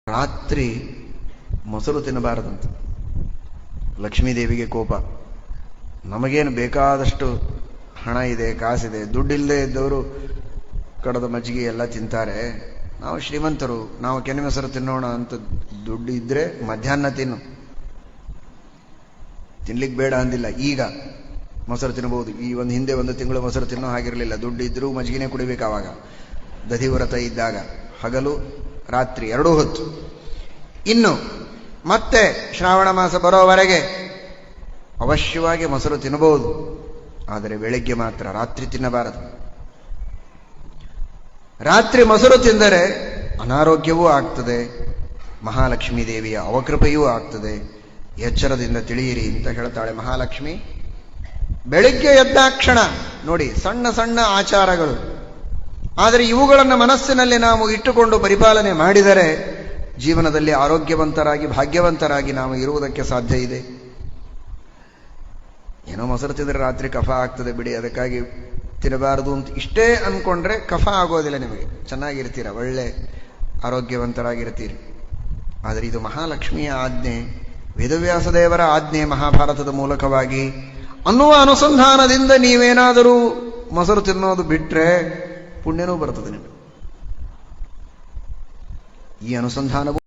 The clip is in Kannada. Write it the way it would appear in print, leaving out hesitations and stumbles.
ರಾತ್ರಿ ಮೊಸರು ತಿನ್ನಬಾರದಂತ. ಲಕ್ಷ್ಮೀದೇವಿಗೆ ಕೋಪ. ನಮಗೇನು ಬೇಕಾದಷ್ಟು ಹಣ ಇದೆ, ಕಾಸಿದೆ, ದುಡ್ಡಿಲ್ಲದೆ ಇದ್ದವರು ಕಡದ ಮಜ್ಜಿಗೆ ಎಲ್ಲ ತಿಂತಾರೆ. ನಾವು ಶ್ರೀಮಂತರು, ನಾವು ಕೆನೆ ಮೊಸರು ತಿನ್ನೋಣ ಅಂತ ದುಡ್ಡು ಇದ್ರೆ ಮಧ್ಯಾಹ್ನ ತಿನ್ನು, ತಿನ್ಲಿಕ್ಕೆ ಬೇಡ ಅಂದಿಲ್ಲ. ಈಗ ಮೊಸರು ತಿನ್ನಬಹುದು. ಈ ಹಿಂದೆ 1 ತಿಂಗಳು ಮೊಸರು ತಿನ್ನೋ ಹಾಗಿರಲಿಲ್ಲ. ದುಡ್ಡು ಇದ್ರೂ ಮಜ್ಜಿಗೆನೇ ಕುಡಿಬೇಕು. ಆವಾಗ ದಧಿವ್ರತ ಇದ್ದಾಗ ಹಗಲು ರಾತ್ರಿ 2 ಹೊತ್ತು. ಇನ್ನು ಮತ್ತೆ ಶ್ರಾವಣ ಮಾಸ ಬರೋವರೆಗೆ ಅವಶ್ಯವಾಗಿ ಮೊಸರು ತಿನ್ನಬಹುದು, ಆದರೆ ಬೆಳಗ್ಗೆ ಮಾತ್ರ, ರಾತ್ರಿ ತಿನ್ನಬಾರದು. ರಾತ್ರಿ ಮೊಸರು ತಿಂದರೆ ಅನಾರೋಗ್ಯವೂ ಆಗ್ತದೆ, ಮಹಾಲಕ್ಷ್ಮೀ ದೇವಿಯ ಅವಕೃಪೆಯೂ ಆಗ್ತದೆ. ಎಚ್ಚರದಿಂದ ತಿಳಿಯಿರಿ ಅಂತ ಹೇಳ್ತಾಳೆ ಮಹಾಲಕ್ಷ್ಮಿ. ಬೆಳಿಗ್ಗೆ ಎದ್ದಾಕ್ಷಣ ನೋಡಿ, ಸಣ್ಣ ಸಣ್ಣ ಆಚಾರಗಳು, ಆದರೆ ಇವುಗಳನ್ನು ಮನಸ್ಸಿನಲ್ಲಿ ನಾವು ಇಟ್ಟುಕೊಂಡು ಪರಿಪಾಲನೆ ಮಾಡಿದರೆ ಜೀವನದಲ್ಲಿ ಆರೋಗ್ಯವಂತರಾಗಿ ಭಾಗ್ಯವಂತರಾಗಿ ನಾವು ಇರುವುದಕ್ಕೆ ಸಾಧ್ಯ ಇದೆ. ಏನೋ ಮೊಸರು ತಿಂದರೆ ರಾತ್ರಿ ಕಫ ಆಗ್ತದೆ ಬಿಡಿ, ಅದಕ್ಕಾಗಿ ತಿನ್ನಬಾರದು ಅಂತ ಇಷ್ಟೇ ಅಂದ್ಕೊಂಡ್ರೆ ಕಫ ಆಗೋದಿಲ್ಲ. ನಿಮಗೆ ಚೆನ್ನಾಗಿರ್ತೀರ, ಒಳ್ಳೆ ಆರೋಗ್ಯವಂತರಾಗಿರ್ತೀರಿ. ಆದರೆ ಇದು ಮಹಾಲಕ್ಷ್ಮಿಯ ಆಜ್ಞೆ, ವೇದವ್ಯಾಸ ದೇವರ ಆಜ್ಞೆ ಮಹಾಭಾರತದ ಮೂಲಕವಾಗಿ ಅನ್ನುವ ಅನುಸಂಧಾನದಿಂದ ನೀವೇನಾದರೂ ಮೊಸರು ತಿನ್ನೋದು ಬಿಟ್ರೆ ಪುಣ್ಯನೂ ಬರ್ತದೆ ನಿಮಗೆ. ಈ ಅನುಸಂಧಾನವು